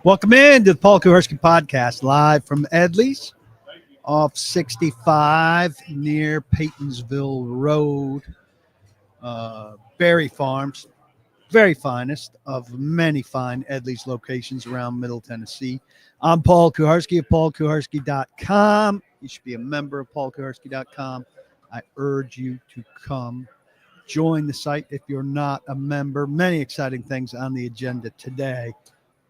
Welcome in to the Paul Kuharsky podcast, live from EDLEY'S off 65 near Paytonsville Road. Berry Farms, very finest of many fine EDLEY'S locations around Middle Tennessee. I'm Paul Kuharsky of paulkuharsky.com. You should be a member of paulkuharsky.com. I urge you to come join the site if you're not a member. Many exciting things on the agenda today.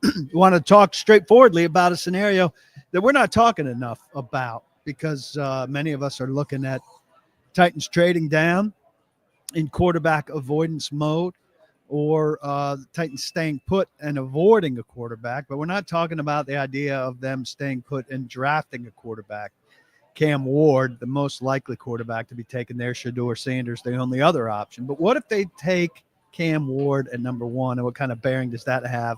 We want to talk straightforwardly about a scenario that we're not talking enough about because many of us are looking at Titans trading down in quarterback avoidance mode or Titans staying put and avoiding a quarterback. But we're not talking about the idea of them staying put and drafting a quarterback. Cam Ward, the most likely quarterback to be taken there, Shedeur Sanders, the only other option. But what if they take Cam Ward at number one, and what kind of bearing does that have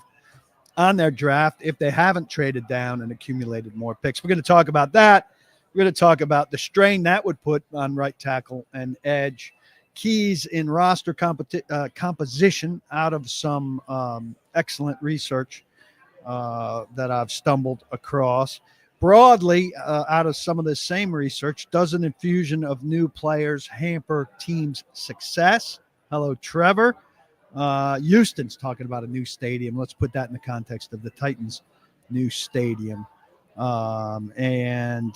on their draft if they haven't traded down and accumulated more picks? We're going to talk about that. We're going to talk about the strain that would put on right tackle and edge, keys in roster composition out of some excellent research that I've stumbled across. Broadly, out of some of the same research, does an infusion of new players hamper teams' success? Hello, Trevor. Houston's talking about a new stadium. Let's put that in the context of the Titans' new stadium. And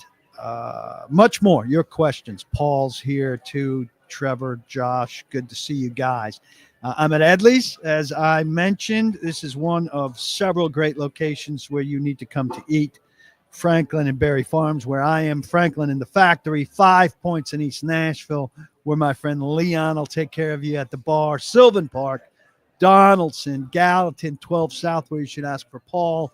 much more. Your questions. Paul's here too. Trevor, Josh, good to see you guys. I'm at EDLEY'S. As I mentioned, this is one of several great locations where you need to come to eat. Franklin and Berry Farms, where I am. Franklin in the factory, 5 Points in East Nashville, where my friend Leon will take care of you at the bar. Sylvan Park, Donaldson, Gallatin, 12 South, where you should ask for Paul,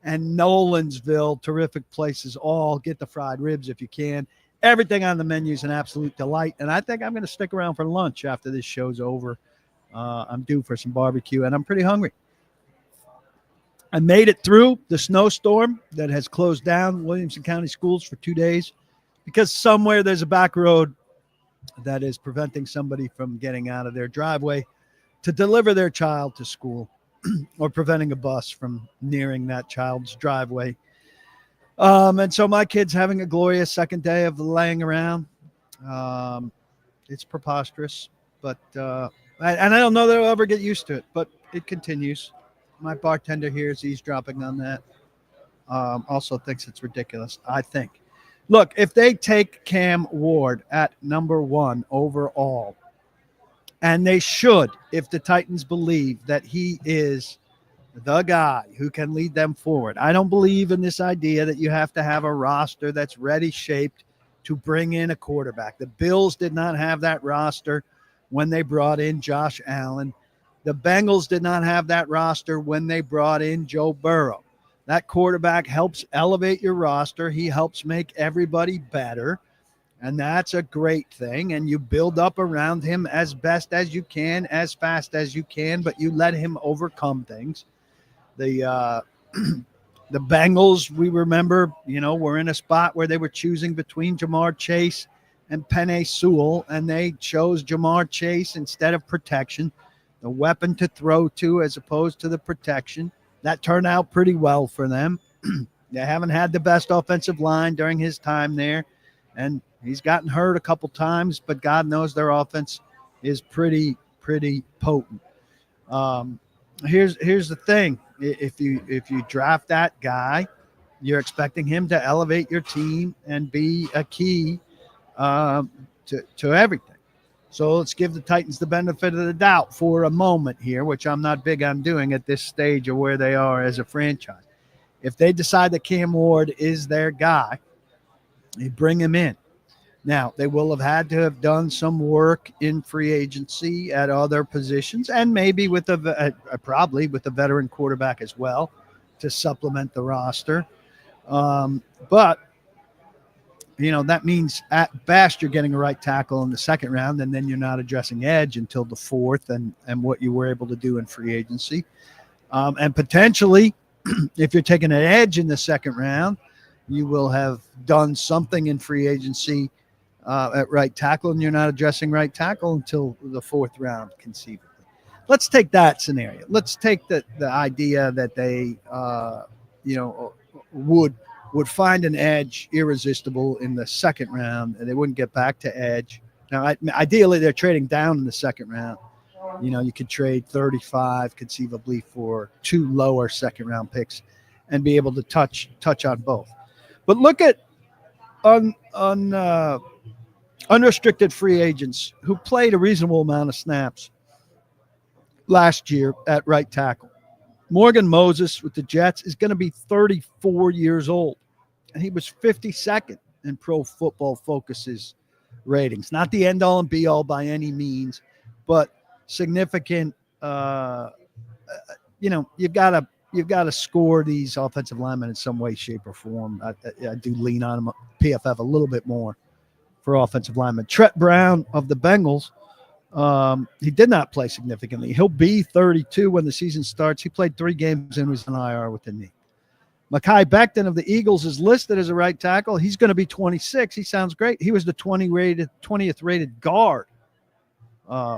and Nolansville, terrific places all. Get the fried ribs if you can. Everything on the menu is an absolute delight, and I think I'm going to stick around for lunch after this show's over. I'm due for some barbecue, and I'm pretty hungry. I made it through the snowstorm that has closed down Williamson County schools for 2 days because somewhere there's a back road that is preventing somebody from getting out of their driveway to deliver their child to school or preventing a bus from nearing that child's driveway. And so my kid's having a glorious second day of laying around. It's preposterous, but I don't know that I'll ever get used to it, but it continues. My bartender here is eavesdropping on that. Also thinks it's ridiculous, I think. Look, if they take Cam Ward at number one overall, and they should, if the Titans believe that he is the guy who can lead them forward. I don't believe in this idea that you have to have a roster that's ready shaped to bring in a quarterback. The Bills did not have that roster when they brought in Josh Allen. The Bengals did not have that roster when they brought in Joe Burrow. That quarterback helps elevate your roster. He helps make everybody better, and that's a great thing. And you build up around him as best as you can, as fast as you can, but you let him overcome things. The Bengals, we remember, were in a spot where they were choosing between Jamar Chase and Penei Sewell, and they chose Jamar Chase instead of protection, the weapon to throw to as opposed to the protection. That turned out pretty well for them. They haven't had the best offensive line during his time there, and he's gotten hurt a couple times, but God knows their offense is pretty potent. Here's the thing. If you draft that guy, you're expecting him to elevate your team and be a key to everything. So let's give the Titans the benefit of the doubt for a moment here, which I'm not big on doing at this stage of where they are as a franchise. If they decide that Cam Ward is their guy, they bring him in. Now, they will have had to have done some work in free agency at other positions, and maybe with probably with a veteran quarterback as well to supplement the roster. But that means at best you're getting a right tackle in the second round, and then you're not addressing edge until the fourth, and what you were able to do in free agency. And potentially, if you're taking an edge in the second round, you will have done something in free agency at right tackle, and you're not addressing right tackle until the fourth round, conceivably. Let's take that scenario. Let's take the idea that they, would find an edge irresistible in the second round, and they wouldn't get back to edge. Now, ideally, they're trading down in the second round. You could trade 35 conceivably for 2 lower second round picks and be able to touch on both. But look at unrestricted free agents who played a reasonable amount of snaps last year at right tackle. Morgan Moses with the Jets is going to be 34 years old, and he was 52nd in Pro Football Focus's ratings. Not the end-all and be-all by any means, but significant. You've got to score these offensive linemen in some way, shape, or form. I do lean on them, PFF, a little bit more for offensive linemen. Trent Brown of the Bengals, he did not play significantly. He'll be 32 when the season starts. He played 3 games and was on IR with a knee. Mekhi Becton of the Eagles is listed as a right tackle. He's going to be 26. He sounds great. He was the 20th rated guard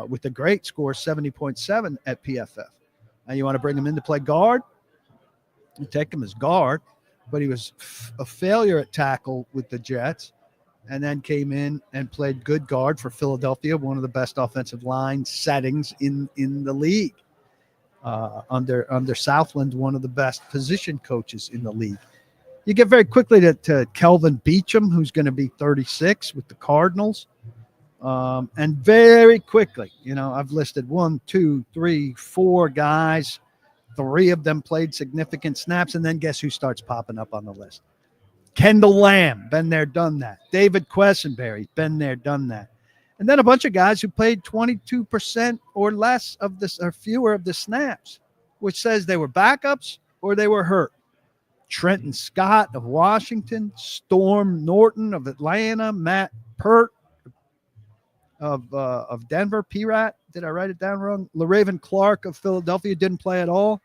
with a great score, 70.7 at PFF. Now you want to bring him in to play guard? You take him as guard, but he was a failure at tackle with the Jets, and then came in and played good guard for Philadelphia, one of the best offensive line settings in the league. Under Southland, one of the best position coaches in the league. You get very quickly to Kelvin Beachum, who's going to be 36 with the Cardinals. And very quickly, I've listed 1, 2, 3, 4 guys. 3 of them played significant snaps, and then guess who starts popping up on the list? Kendall Lamb, been there, done that. David Quessenberry, been there, done that. And then a bunch of guys who played 22% or less of this, or fewer of the snaps, which says they were backups or they were hurt. Trenton Scott of Washington, Storm Norton of Atlanta, Matt Pert of Denver, P-Rat, did I write it down wrong? LaRaven Clark of Philadelphia didn't play at all.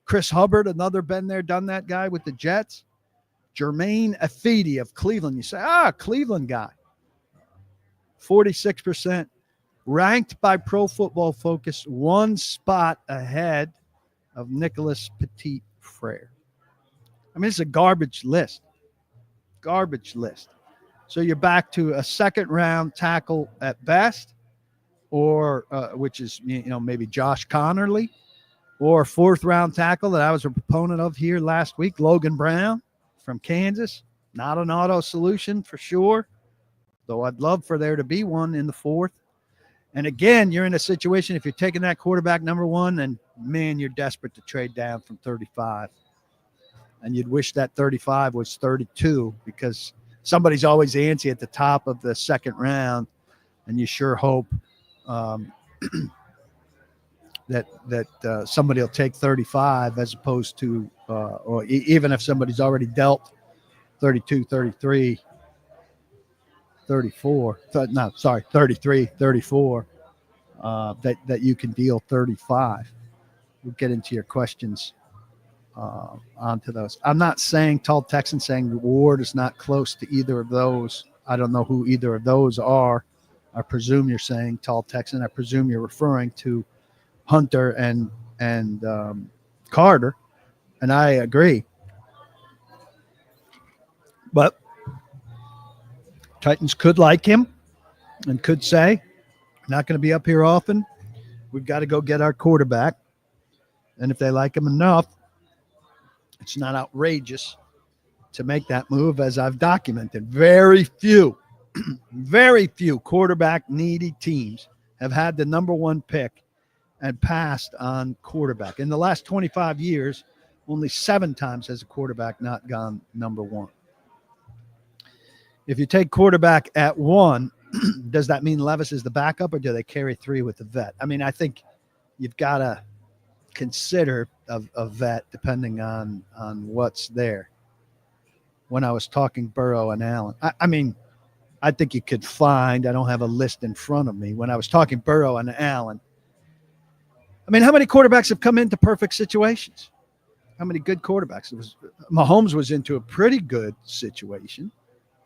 Chris Hubbard, another been there, done that guy with the Jets. Jermaine Afidi of Cleveland. You say, Cleveland guy. 46%. Ranked by Pro Football Focus 1 spot ahead of Nicholas Petit-Frere. I mean, it's a garbage list. Garbage list. So you're back to a second-round tackle at best, or which is, maybe Josh Connerly, or a fourth-round tackle that I was a proponent of here last week, Logan Brown from Kansas. Not an auto solution for sure, though I'd love for there to be one in the fourth. And again, you're in a situation, if you're taking that quarterback number 1, and man, you're desperate to trade down from 35. And you'd wish that 35 was 32, because somebody's always antsy at the top of the second round, and you sure hope that somebody will take 35 as opposed to, or even if somebody's already dealt 32, 33, 34, 33, 34, that you can deal 35. We'll get into your questions onto those. I'm not saying Tall Texan, saying Ward is not close to either of those. I don't know who either of those are. I presume you're saying Tall Texan. I presume you're referring to Hunter and Carter, and I agree. But Titans could like him and could say, not going to be up here often. We've got to go get our quarterback. And if they like him enough, it's not outrageous to make that move, as I've documented. Very few quarterback needy teams have had the number 1 pick and passed on quarterback. In the last 25 years, only 7 times has a quarterback not gone number 1. If you take quarterback at 1, does that mean Levis is the backup, or do they carry 3 with the vet? I mean, I think you've got to consider a vet depending on what's there. When I was talking Burrow and Allen, I mean, I think you could find, I don't have a list in front of me. When I was talking Burrow and Allen, I mean, how many quarterbacks have come into perfect situations? How many good quarterbacks? Mahomes was into a pretty good situation.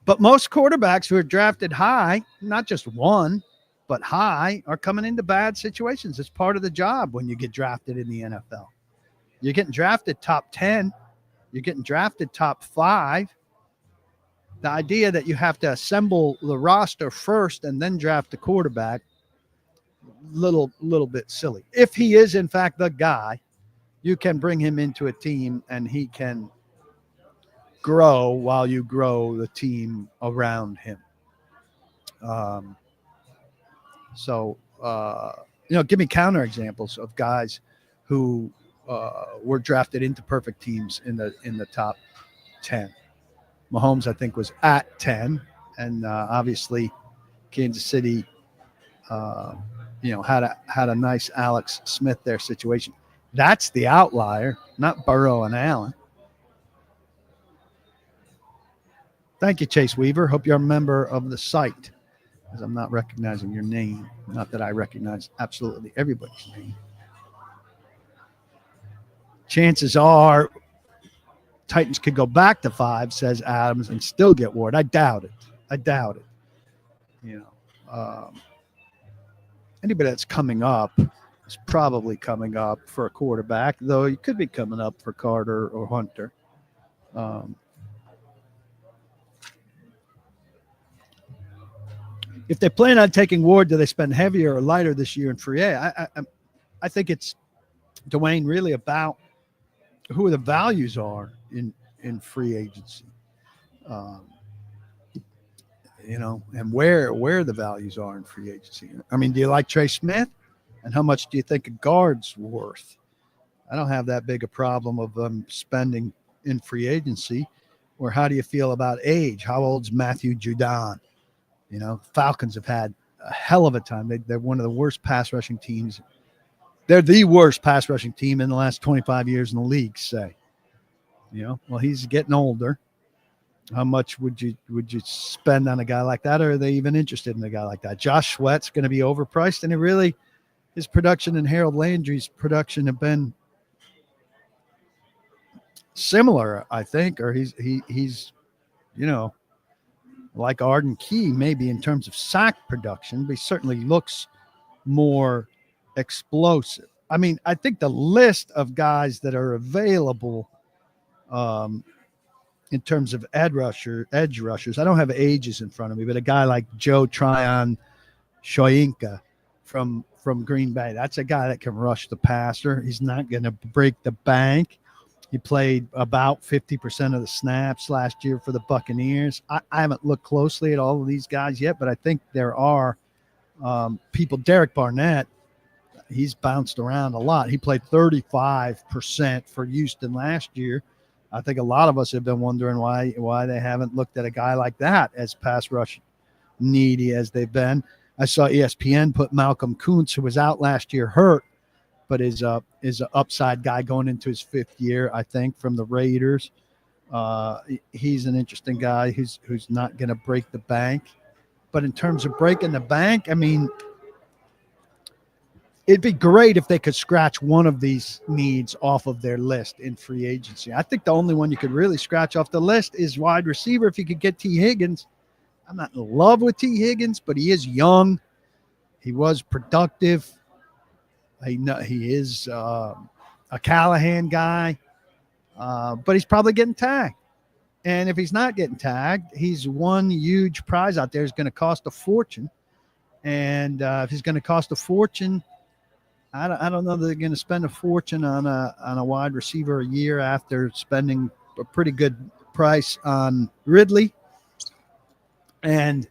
But most quarterbacks who are drafted high, not just one, but high, are coming into bad situations. It's part of the job when you get drafted in the NFL. You're getting drafted top 10. You're getting drafted top 5. The idea that you have to assemble the roster first and then draft the quarterback, little bit silly. If he is, in fact, the guy, you can bring him into a team and he can grow while you grow the team around him. Give me counterexamples of guys who were drafted into perfect teams in the top 10. Mahomes, I think, was at 10, and obviously Kansas City, had a nice Alex Smith there situation. That's the outlier, not Burrow and Allen. Thank you, Chase Weaver. Hope you're a member of the site, because I'm not recognizing your name. Not that I recognize absolutely everybody's name. Chances are Titans could go back to 5, says Adams, and still get Ward. I doubt it. Anybody that's coming up is probably coming up for a quarterback, though you could be coming up for Carter or Hunter. If they plan on taking Ward, do they spend heavier or lighter this year in free A? I think it's, Dwayne, really about who the values are in free agency, and where the values are in free agency. I mean, do you like Trey Smith? And how much do you think a guard's worth? I don't have that big a problem of them spending in free agency. Or how do you feel about age? How old's Matthew Judon? Falcons have had a hell of a time. They're one of the worst pass rushing teams. They're the worst pass rushing team in the last 25 years in the league, say. Well, he's getting older. How much would you spend on a guy like that? Or are they even interested in a guy like that? Josh Sweat's going to be overpriced. And his production and Harold Landry's production have been similar, I think. Or he's like Arden Key, maybe in terms of sack production, but he certainly looks more explosive. I mean, I think the list of guys that are available in terms of edge rushers, I don't have ages in front of me, but a guy like Joe Tryon Shoyinka from Green Bay, that's a guy that can rush the passer. He's not going to break the bank. He played about 50% of the snaps last year for the Buccaneers. I haven't looked closely at all of these guys yet, but I think there are people. Derek Barnett, he's bounced around a lot. He played 35% for Houston last year. I think a lot of us have been wondering why they haven't looked at a guy like that as pass rush needy as they've been. I saw ESPN put Malcolm Kuntz, who was out last year, hurt, but is an upside guy going into his 5th year, I think, from the Raiders. He's an interesting guy who's not going to break the bank. But in terms of breaking the bank, I mean, it'd be great if they could scratch one of these needs off of their list in free agency. I think the only one you could really scratch off the list is wide receiver if you could get T. Higgins. I'm not in love with T. Higgins, but he is young. He was productive. He is a Callahan guy, but he's probably getting tagged. And if he's not getting tagged, he's one huge prize out there. It's going to cost a fortune. And if he's going to cost a fortune, I don't know that they're going to spend a fortune on a wide receiver a year after spending a pretty good price on Ridley, and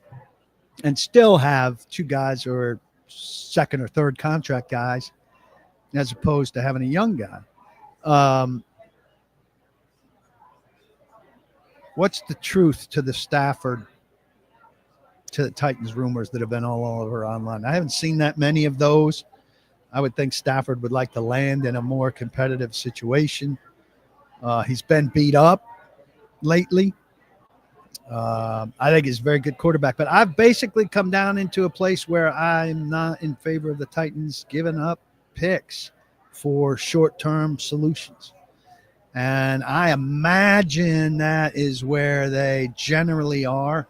still have 2 guys who are second or third contract guys, as opposed to having a young guy. What's the truth to the Stafford to the Titans rumors that have been all over online. I haven't seen that many of those. I would think Stafford would like to land in a more competitive situation. He's been beat up lately. I think he's a very good quarterback, but I've basically come down into a place where I'm not in favor of the Titans giving up picks for short-term solutions. And I imagine that is where they generally are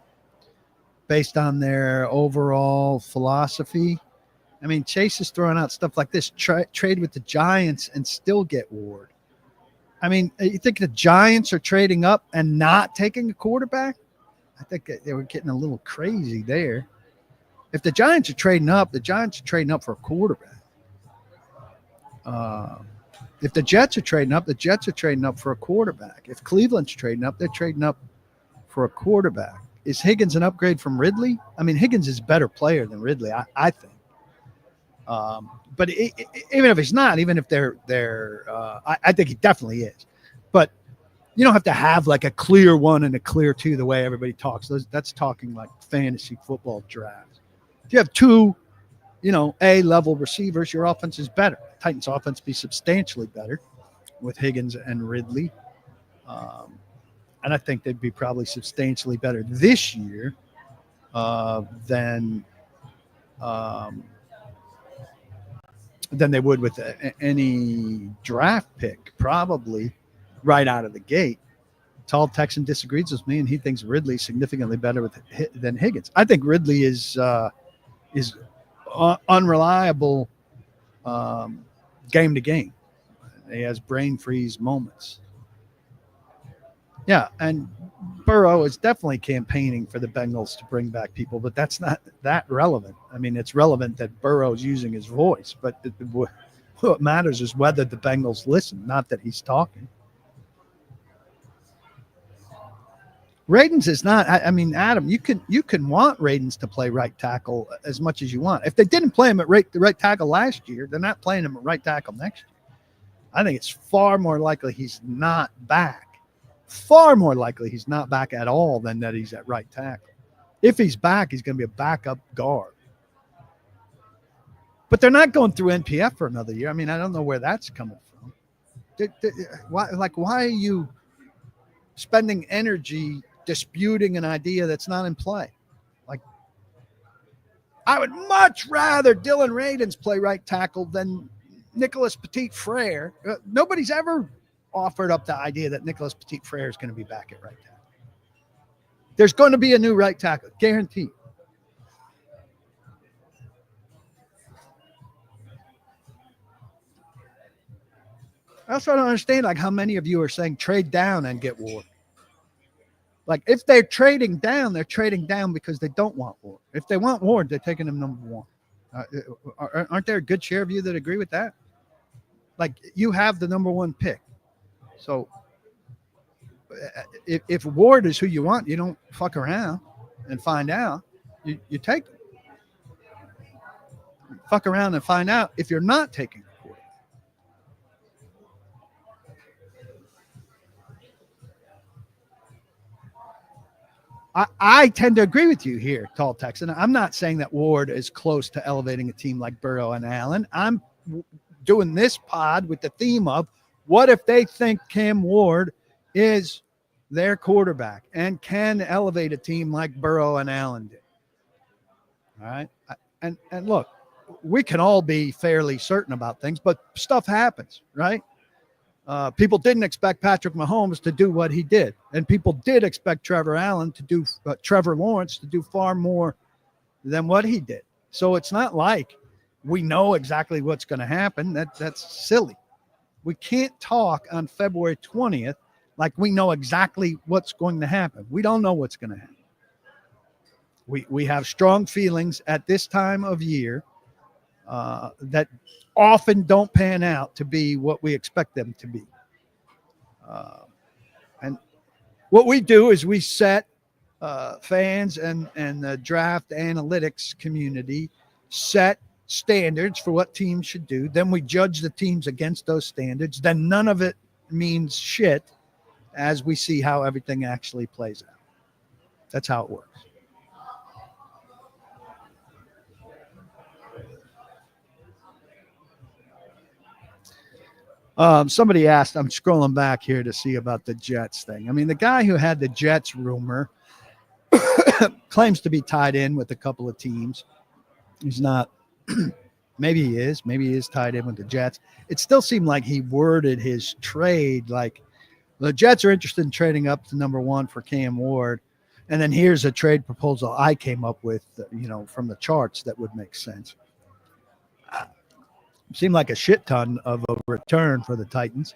based on their overall philosophy. I mean, Chase is throwing out stuff like this, trade with the Giants and still get Ward. I mean, you think the Giants are trading up and not taking a quarterback? I think they were getting a little crazy there. If the Giants are trading up, the Giants are trading up for a quarterback. If the Jets are trading up, the Jets are trading up for a quarterback. If Cleveland's trading up, they're trading up for a quarterback. Is Higgins an upgrade from Ridley? I mean, Higgins is a better player than Ridley, I think. But even if he's not, even if I think he definitely is. But you don't have to have like a clear one and a clear two the way everybody talks. That's talking like fantasy football drafts. If you have two, A-level receivers, your offense is better. Titans offense be substantially better with Higgins and Ridley. And I think they'd be probably substantially better this year than they would with any draft pick, probably right out of the gate. Tall Texan disagrees with me, and he thinks Ridley's significantly better than Higgins. I think Ridley is unreliable game to game. He has brain freeze moments. Yeah, and Burrow is definitely campaigning for the Bengals to bring back people, but that's not that relevant. I mean, it's relevant that Burrow's using his voice, but what matters is whether the Bengals listen, not that he's talking. Radens is not. I mean, Adam, you can want Radens to play right tackle as much as you want. If they didn't play him at right tackle last year, they're not playing him at right tackle next year. I think it's far more likely he's not back. Far more likely he's not back at all than that he's at right tackle. If he's back, he's going to be a backup guard. But they're not going through NPF for another year. I mean, I don't know where that's coming from. Why are you spending energy disputing an idea that's not in play? Like, I would much rather Dylan Radens play right tackle than Nicholas Petit-Frere. Nobody's ever offered up the idea that Nicholas Petit-Frere is going to be back at right tackle. There's going to be a new right tackle, guaranteed. I also don't understand like how many of you are saying trade down and get Ward. Like if they're trading down because they don't want Ward. If they want Ward, they're taking him number one. Aren't there a good share of you that agree with that? Like you have the number one pick. So if Ward is who you want, you don't fuck around and find out. You take them. Fuck around and find out if you're not taking the quarterback. I tend to agree with you here, Tall Texan. I'm not saying that Ward is close to elevating a team like Burrow and Allen. I'm doing this pod with the theme of what if they think Cam Ward is their quarterback and can elevate a team like Burrow and Allen did. All right. And look, we can all be fairly certain about things, but stuff happens, right? People didn't expect Patrick Mahomes to do what he did, and people did expect Trevor Lawrence to do far more than what he did. So it's not like we know exactly what's going to happen. That's silly. We can't talk on February 20th like we know exactly what's going to happen. We don't know what's going to happen. We have strong feelings at this time of year that often don't pan out to be what we expect them to be. And what we do is we set fans and the draft analytics community set standards for what teams should do. Then we judge the teams against those standards. Then none of it means shit as we see how everything actually plays out. That's how it works. Somebody asked, I'm scrolling back here to see about the Jets thing. I mean, the guy who had the Jets rumor claims to be tied in with a couple of teams. He's not. Maybe he is. Maybe he is tied in with the Jets. It still seemed like he worded his trade like the Jets are interested in trading up to number 1 for Cam Ward. And then here's a trade proposal I came up with, from the charts that would make sense. Seemed like a shit ton of a return for the Titans.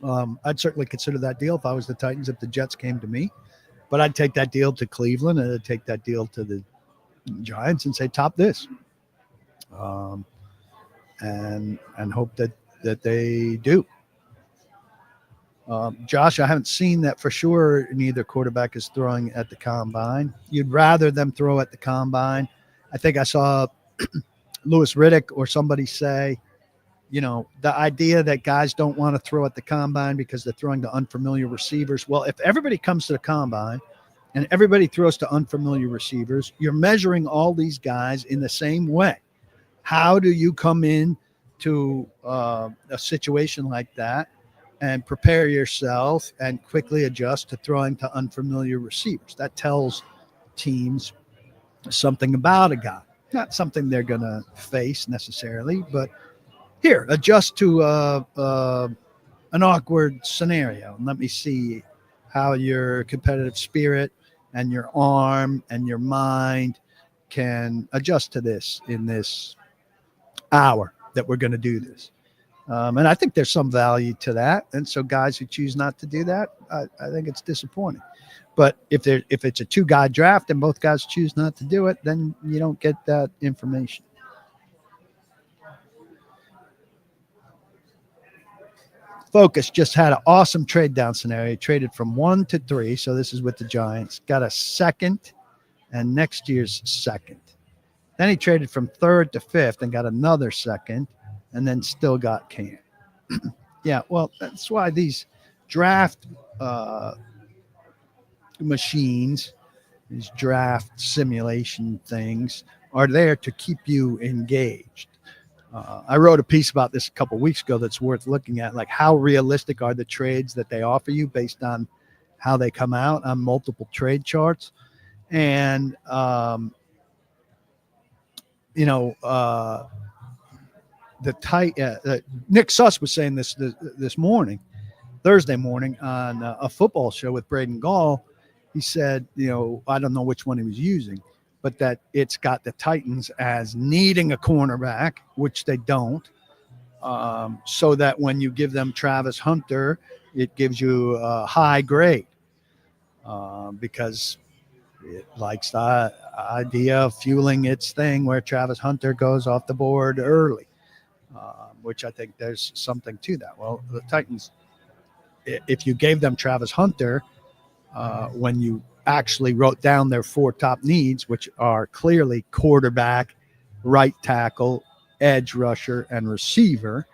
I'd certainly consider that deal if I was the Titans, if the Jets came to me. But I'd take that deal to Cleveland, and I'd take that deal to the Giants and say, top this. And hope that they do. Josh, I haven't seen that for sure. Neither quarterback is throwing at the combine. You'd rather them throw at the combine. I think I saw Louis Riddick or somebody say, the idea that guys don't want to throw at the combine because they're throwing to unfamiliar receivers. Well, if everybody comes to the combine and everybody throws to unfamiliar receivers, you're measuring all these guys in the same way. How do you come in to a situation like that and prepare yourself and quickly adjust to throwing to unfamiliar receivers? That tells teams something about a guy. Not something they're going to face necessarily, but here, adjust to an awkward scenario. And let me see how your competitive spirit and your arm and your mind can adjust to this in this hour that we're going to do this. And I think there's some value to that. And so guys who choose not to do that, I think it's disappointing. But if it's a 2-guy draft and both guys choose not to do it, then you don't get that information. Focus just had an awesome trade down scenario. He traded from 1 to 3. So this is with the Giants. Got a second and next year's second. Then he traded from 3rd to 5th and got another second and then still got Cam. Yeah, well, that's why these draft machines, these draft simulation things are there to keep you engaged. I wrote a piece about this a couple of weeks ago that's worth looking at, like how realistic are the trades that they offer you based on how they come out on multiple trade charts. And, Nick Suss was saying this morning, Thursday morning on a football show with Braden Gall. He said, I don't know which one he was using, but that it's got the Titans as needing a cornerback, which they don't, so that when you give them Travis Hunter, it gives you a high grade because it likes the idea of fueling its thing where Travis Hunter goes off the board early, which I think there's something to that. Well, the Titans, if you gave them Travis Hunter, when you actually wrote down their 4 top needs, which are clearly quarterback, right tackle, edge rusher, and receiver,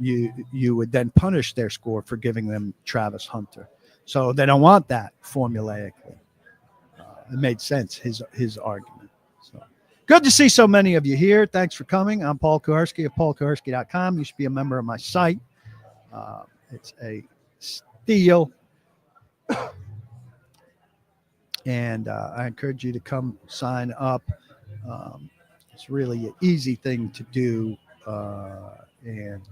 you would then punish their score for giving them Travis Hunter. So they don't want that formulaically. It made sense, his argument. So good to see so many of you here. Thanks for coming. I'm Paul Kuharsky of paulkuharsky.com. You should be a member of my site. It's a steal. And I encourage you to come sign up. It's really an easy thing to do. And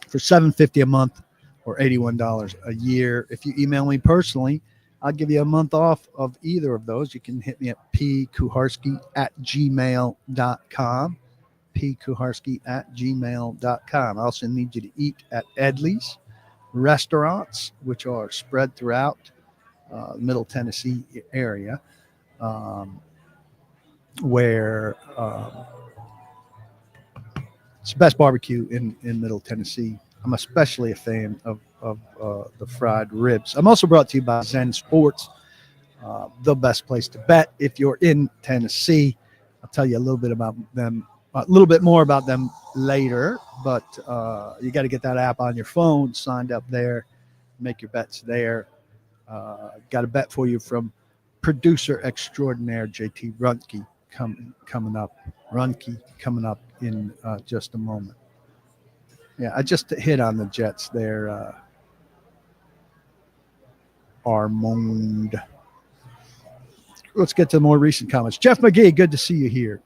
for $7.50 a month or $81 a year, if you email me personally, I'll give you a month off of either of those. You can hit me at pkuharsky@gmail.com. pkuharsky@gmail.com. I also need you to eat at EDLEY'S restaurants, which are spread throughout Middle Tennessee area, where it's the best barbecue in Middle Tennessee. I'm especially a fan of the fried ribs. I'm also brought to you by Zen Sports, the best place to bet if you're in Tennessee. I'll tell you a little bit about them, a little bit more about them later, but you got to get that app on your phone, signed up there, make your bets there. Got a bet for you from producer extraordinaire JT Runke coming up. Runke coming up in just a moment. I just hit on the Jets there. Armand. Let's get to the more recent comments. Jeff McGee, good to see you here.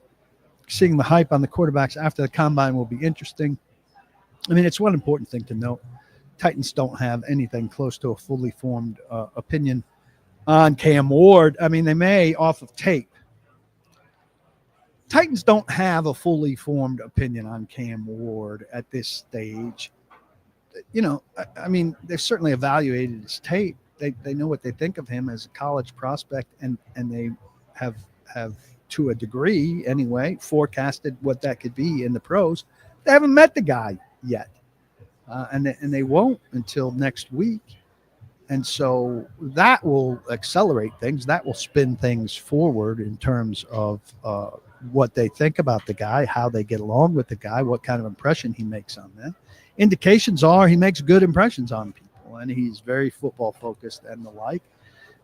Seeing the hype on the quarterbacks after the combine will be interesting. I mean, it's one important thing to note. Titans don't have anything close to a fully formed opinion on Cam Ward. I mean, they may off of tape. Titans don't have a fully formed opinion on Cam Ward at this stage. You know, I mean, they've certainly evaluated his tape. They know what they think of him as a college prospect, and they have to a degree anyway forecasted what that could be in the pros. They haven't met the guy yet, and they won't until next week. And so that will accelerate things. That will spin things forward in terms of what they think about the guy, how they get along with the guy, what kind of impression he makes on them. Indications are he makes good impressions on people, and he's very football focused and the like.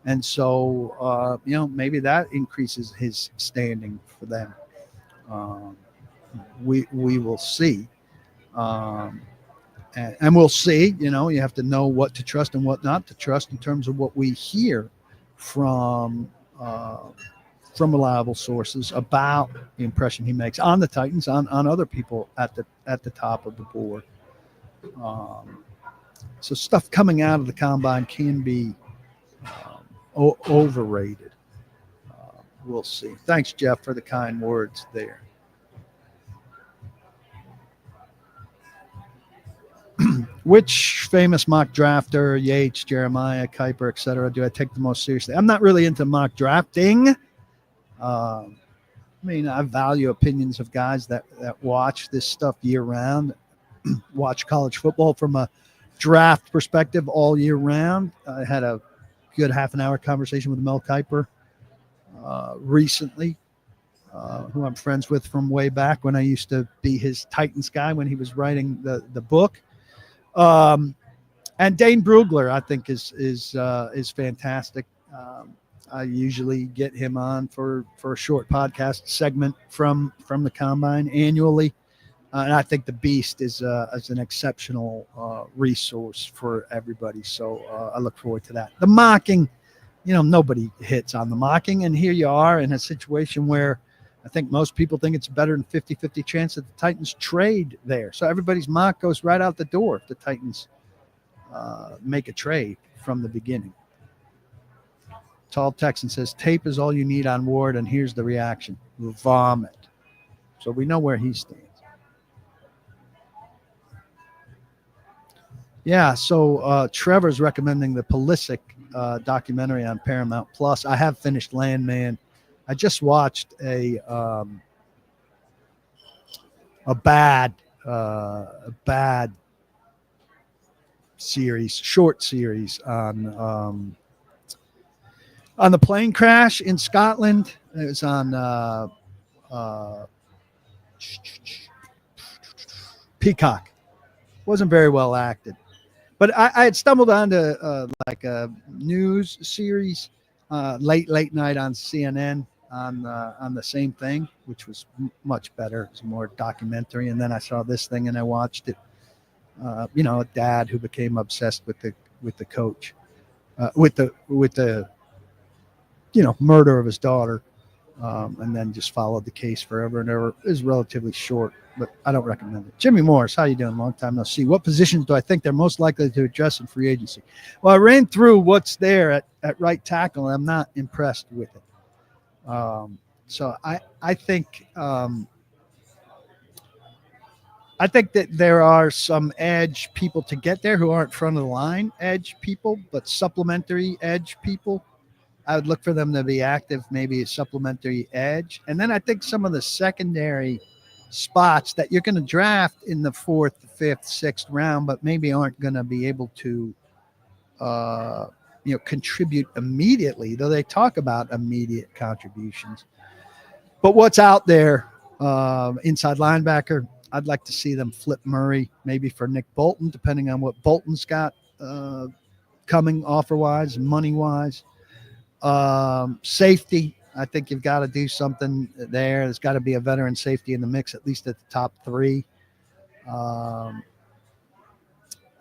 And so, maybe that increases his standing for them. We will see. And we'll see, you have to know what to trust and what not to trust in terms of what we hear from reliable sources about the impression he makes on the Titans, on other people at the top of the board. So stuff coming out of the combine can be overrated. We'll see. Thanks, Jeff, for the kind words there. Which famous mock drafter, Yates, Jeremiah, Kuiper, etc., do I take the most seriously? I'm not really into mock drafting. I value opinions of guys that watch this stuff year round, watch college football from a draft perspective all year round. I had a good half an hour conversation with Mel Kiper recently, who I'm friends with from way back when I used to be his Titans guy when he was writing the book. And Dane Brugler, I think, is fantastic. I usually get him on for a short podcast segment from the combine annually. And I think the Beast is an exceptional resource for everybody. So I look forward to that. The mocking, nobody hits on the mocking. And here you are in a situation where I think most people think it's better than 50-50 chance that the Titans trade there. So everybody's mock goes right out the door if the Titans make a trade from the beginning. Tall Texan says, tape is all you need on Ward, and here's the reaction. Vomit. So we know where he stands. Yeah, so Trevor's recommending the Pulisic documentary on Paramount Plus. I have finished Landman. I just watched a bad series, short series on the plane crash in Scotland. It was on Peacock. Wasn't very well acted. But I had stumbled onto like a news series late night on CNN on the same thing, which was much better. It was more documentary. And then I saw this thing and I watched it. A dad who became obsessed with the coach, with the murder of his daughter, and then just followed the case forever and ever. It was relatively short, but I don't recommend it. Jimmy Morris, how you doing? Long time no see. What positions do I think they're most likely to address in free agency? Well, I ran through what's there at right tackle, and I'm not impressed with it. So I think that there are some edge people to get there who aren't front of the line edge people, but supplementary edge people. I would look for them to be active, maybe a supplementary edge. And then I think some of the secondary spots that you're going to draft in the 4th, 5th, 6th round, but maybe aren't going to be able to, contribute immediately, though they talk about immediate contributions. But what's out there, inside linebacker, I'd like to see them flip Murray maybe for Nick Bolton, depending on what Bolton's got coming offer-wise, money-wise. Safety, I think you've got to do something there. There's got to be a veteran safety in the mix, at least at the top 3.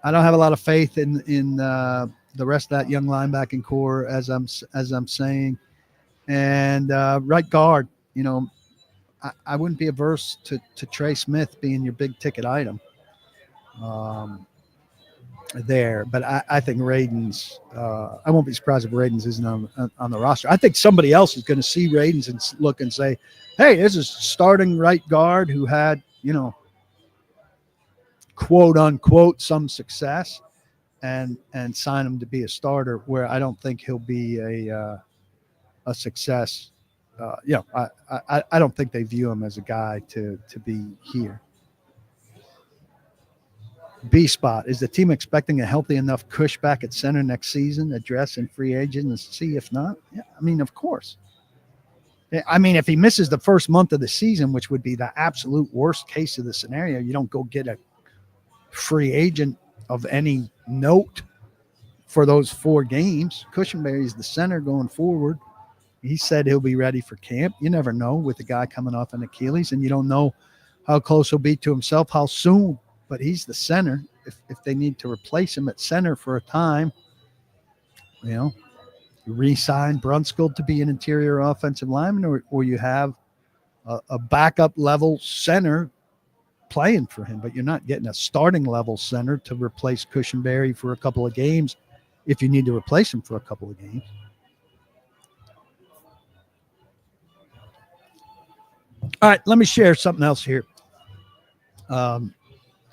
I don't have a lot of faith in the rest of that young linebacking core, as I'm saying. And right guard, I wouldn't be averse to Trey Smith being your big ticket item there. But I think Radens, I won't be surprised if Radens isn't on the roster. I think somebody else is going to see Radens and look and say, hey, this is starting right guard who had, quote unquote, some success and sign him to be a starter, where I don't think he'll be a success. I don't think they view him as a guy to be here. B spot, is the team expecting a healthy enough Kush back at center next season, address in free agency? If not, yeah, I mean, of course. I mean, if he misses the first month of the season, which would be the absolute worst case of the scenario, you don't go get a free agent of any note for those 4 games. Cushenberry's the center going forward. He said he'll be ready for camp. You never know with the guy coming off an Achilles, and you don't know how close he'll be to himself, how soon. But he's the center. If they need to replace him at center for a time, you re-sign Brunskill to be an interior offensive lineman, or you have a backup level center playing for him. But you're not getting a starting level center to replace Cushenberry for a couple of games if you need to replace him for a couple of games. All right, let me share something else here.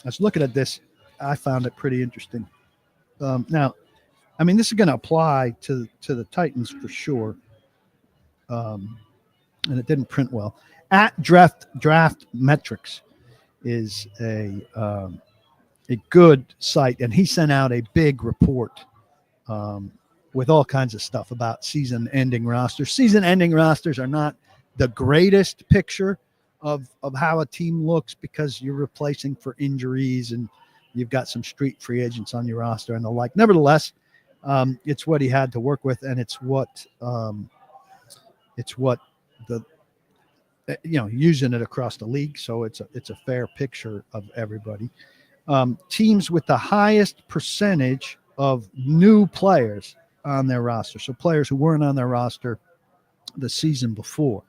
I was looking at this. I found it pretty interesting. Now, I mean, this is going to apply to the Titans for sure. And it didn't print well. At Draft Metrics is a good site, and he sent out a big report with all kinds of stuff about season-ending rosters. Season-ending rosters are not the greatest picture of how a team looks because you're replacing for injuries and you've got some street free agents on your roster and the like. Nevertheless, it's what he had to work with, and it's what the using it across the league. So it's a fair picture of everybody. Teams with the highest percentage of new players on their roster, so players who weren't on their roster the season before.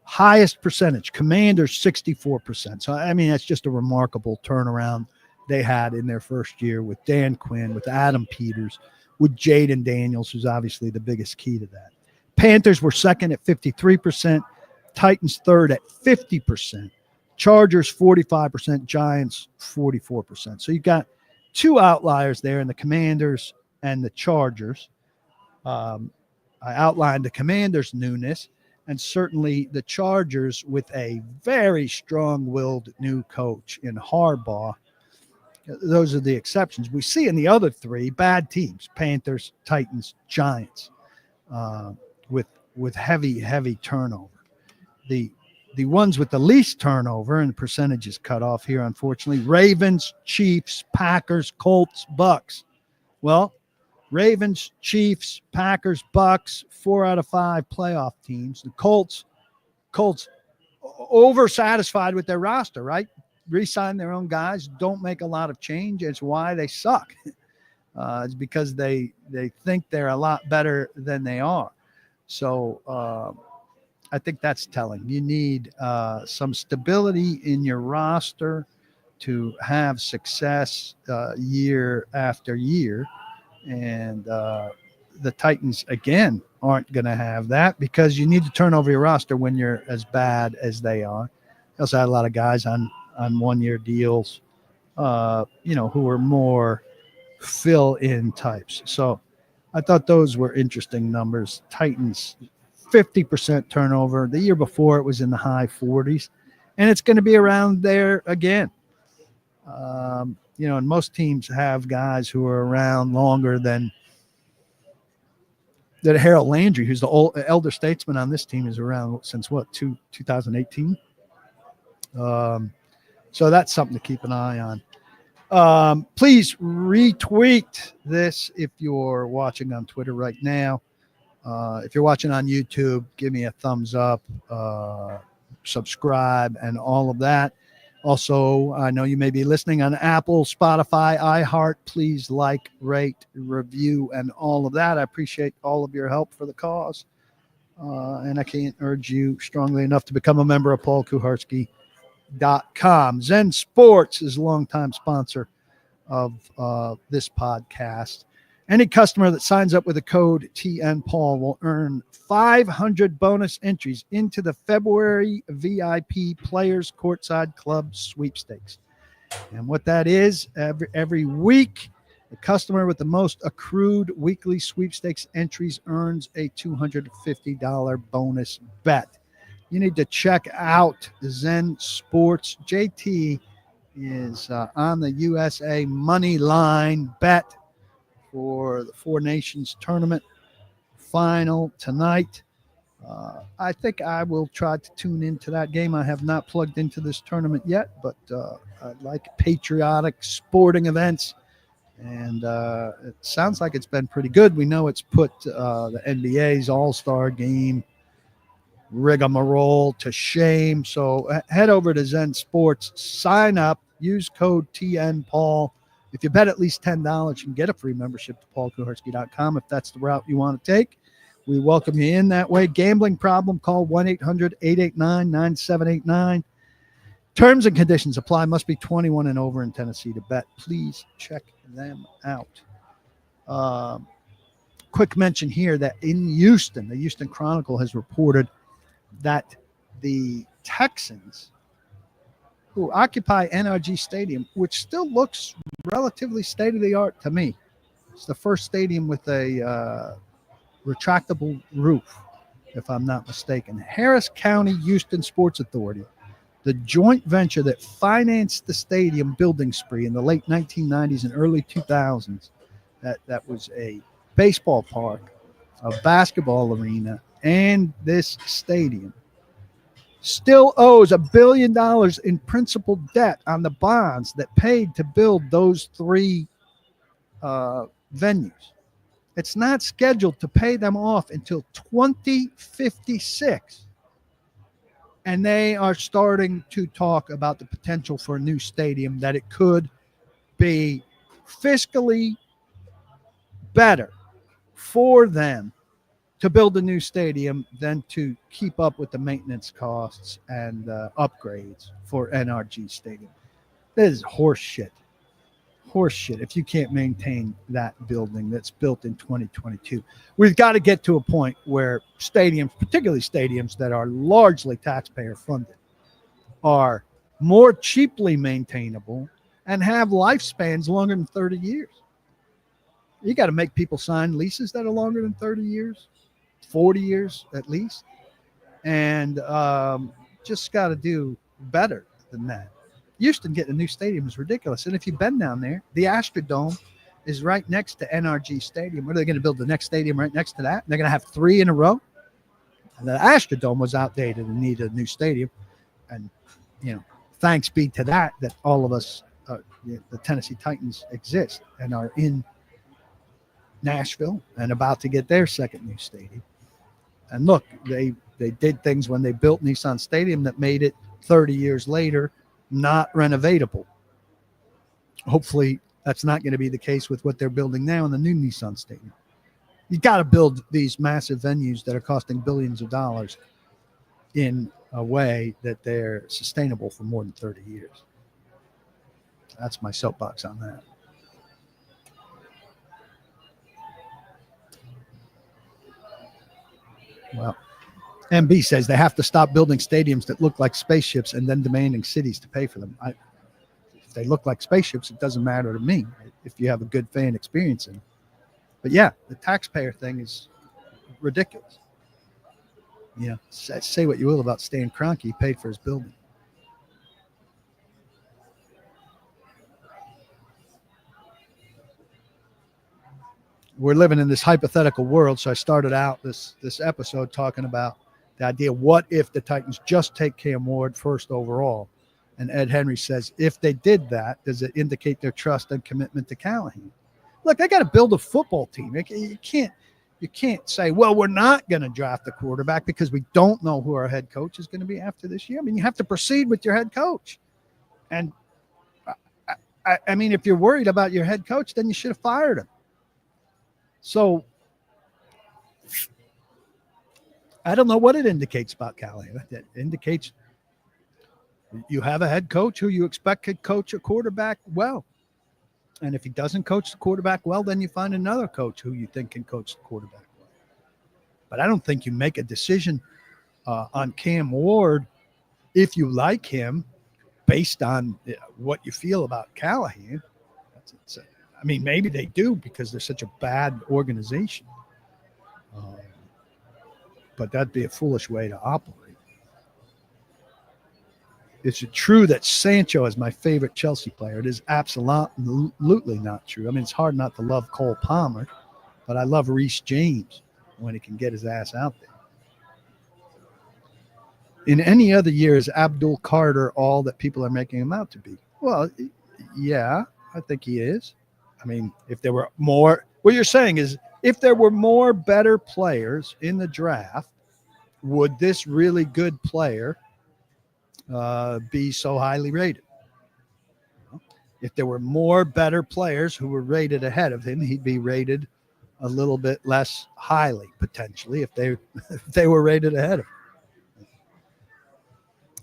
Highest percentage, Commanders 64%. So I mean, that's just a remarkable turnaround they had in their first year with Dan Quinn, with Adam Peters, with Jaden Daniels, who's obviously the biggest key to that. Panthers were second at 53%, Titans third at 50%, Chargers 45%, Giants 44%. So you've got 2 outliers there in the Commanders and the Chargers. I outlined the Commanders' newness, and certainly the Chargers with a very strong-willed new coach in Harbaugh. Those are the exceptions. We see in the other 3 bad teams, Panthers, Titans, Giants, with heavy turnover. The ones with the least turnover, and the percentage is cut off here, unfortunately, Ravens, Chiefs, Packers, Colts, Bucks. Well, Ravens, Chiefs, Packers, Bucks, 4 out of 5 playoff teams. The Colts oversatisfied with their roster, right? Re-sign their own guys, don't make a lot of change. It's why they suck. It's because they think they're a lot better than they are. So I think that's telling. You need some stability in your roster to have success year after year. And the Titans, again, aren't going to have that because you need to turn over your roster when you're as bad as they are. They also had a lot of guys on one-year deals, who are more fill-in types. So I thought those were interesting numbers. Titans, 50% turnover. The year before, it was in the high 40s. And it's going to be around there again. And most teams have guys who are around longer than Harold Landry, who's the elder statesman on this team, is around since 2018. So that's something to keep an eye on. Please retweet this if you're watching on Twitter right now. If you're watching on YouTube, give me a thumbs up, subscribe, and all of that. Also, I know you may be listening on Apple, Spotify, iHeart. Please like, rate, review, and all of that. I appreciate all of your help for the cause. And I can't urge you strongly enough to become a member of PaulKuharsky.com. Zen Sports is a longtime sponsor of this podcast. Any customer that signs up with the code TNPaul will earn 500 bonus entries into the February VIP Players Courtside Club Sweepstakes. And what that is, every week, the customer with the most accrued weekly sweepstakes entries earns a $250 bonus bet. You need to check out Zen Sports. JT is on the USA money line bet for the Four Nations tournament final tonight. I think I will try to tune into that game. I have not plugged into this tournament yet, but I like patriotic sporting events, and it sounds like it's been pretty good. We know it's put the NBA's All-Star game rigmarole to shame. So head over to Zen Sports, sign up, use code TNPaul. If you bet at least $10, you can get a free membership to PaulKuharsky.com if that's the route you want to take. We welcome you in that way. Gambling problem, call 1-800-889-9789. Terms and conditions apply. Must be 21 and over in Tennessee to bet. Please check them out. Quick mention here that in Houston, the Houston Chronicle has reported that the Texans, who occupy NRG Stadium, which still looks relatively state-of-the-art to me. It's the first stadium with a retractable roof, if I'm not mistaken. Harris County Houston Sports Authority, the joint venture that financed the stadium building spree in the late 1990s and early 2000s, that was a baseball park, a basketball arena, and this stadium, still owes $1 billion in principal debt on the bonds that paid to build those three venues. It's not scheduled to pay them off until 2056. And they are starting to talk about the potential for a new stadium, that it could be fiscally better for them to build a new stadium than to keep up with the maintenance costs and upgrades for NRG Stadium. This is horse shit. Horse shit if you can't maintain that building that's built in 2022. We've got to get to a point where stadiums, particularly stadiums that are largely taxpayer funded, are more cheaply maintainable and have lifespans longer than 30 years. You got to make people sign leases that are longer than 30 years. 40 years at least, and just got to do better than that. Houston getting a new stadium is ridiculous, and if you've been down there, the Astrodome is right next to NRG Stadium. What are they going to build the next stadium right next to that? They're going to have three in a row. And the Astrodome was outdated and needed a new stadium, and thanks be to that all of us, the Tennessee Titans, exist and are in Nashville and about to get their second new stadium. And look, they did things when they built Nissan Stadium that made it 30 years later not renovatable. Hopefully that's not going to be the case with what they're building now in the new Nissan Stadium. You got to build these massive venues that are costing billions of dollars in a way that they're sustainable for more than 30 years. That's my soapbox on that. Well, MB says they have to stop building stadiums that look like spaceships and then demanding cities to pay for them. If they look like spaceships, it doesn't matter to me if you have a good fan experience in them. But yeah, the taxpayer thing is ridiculous. Say what you will about Stan Kroenke, he paid for his building. We're living in this hypothetical world. So I started out this episode talking about the idea, what if the Titans just take Cam Ward first overall? And Ed Henry says, if they did that, does it indicate their trust and commitment to Callahan? Look, they got to build a football team. You can't say, well, we're not going to draft a quarterback because we don't know who our head coach is going to be after this year. I mean, you have to proceed with your head coach. And I mean, if you're worried about your head coach, then you should have fired him. So I don't know what it indicates about Callahan. It indicates you have a head coach who you expect could coach a quarterback well. And if he doesn't coach the quarterback well, then you find another coach who you think can coach the quarterback well. But I don't think you make a decision on Cam Ward if you like him based on what you feel about Callahan. I mean, maybe they do because they're such a bad organization. But that'd be a foolish way to operate. Is it true that Sancho is my favorite Chelsea player? It is absolutely not true. I mean, it's hard not to love Cole Palmer, but I love Reece James when he can get his ass out there. In any other year, is Abdul Carter all that people are making him out to be? Well, yeah, I think he is. I mean, if there were more, what you're saying is if there were more better players in the draft, would this really good player be so highly rated? If there were more better players who were rated ahead of him, he'd be rated a little bit less highly, potentially, if they were rated ahead of him.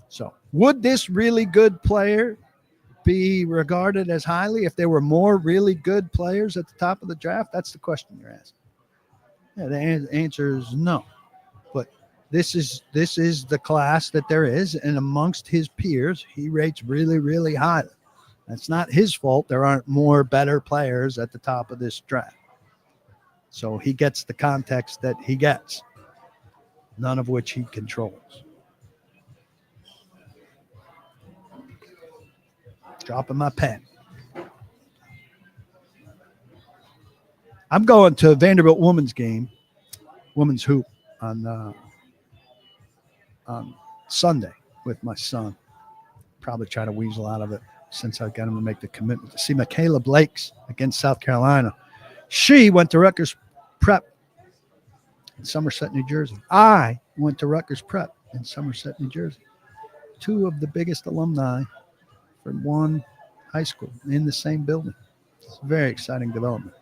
So would this really good player be regarded as highly if there were more really good players at the top of the draft? That's the question you're asking. Yeah, the answer is no. But this is the class that there is, and amongst his peers, he rates really, really highly. That's not his fault. There aren't more better players at the top of this draft. So he gets the context that he gets, none of which he controls. Dropping my pen. I'm going to Vanderbilt women's game, women's hoop on Sunday with my son. Probably try to weasel out of it since I got him to make the commitment to see Michaela Blakes against South Carolina. She went to Rutgers Prep in Somerset, New Jersey. I went to Rutgers Prep in Somerset, New Jersey. Two of the biggest alumni from one high school in the same building. It's a very exciting development.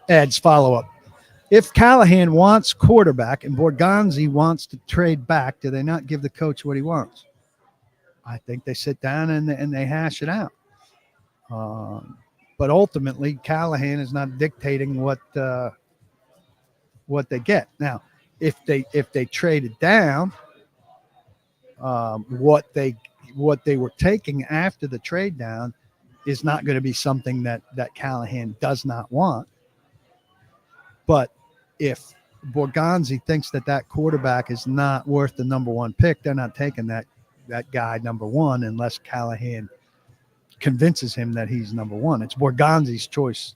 Ed's follow-up. If Callahan wants quarterback and Borgonzi wants to trade back, do they not give the coach what he wants? I think they sit down and they hash it out. But ultimately, Callahan is not dictating what they get. Now, if they traded down, what they were taking after the trade down is not going to be something that Callahan does not want. But if Borgonzi thinks that quarterback is not worth the number one pick, they're not taking that guy number one unless Callahan convinces him that he's number one. It's Borgonzi's choice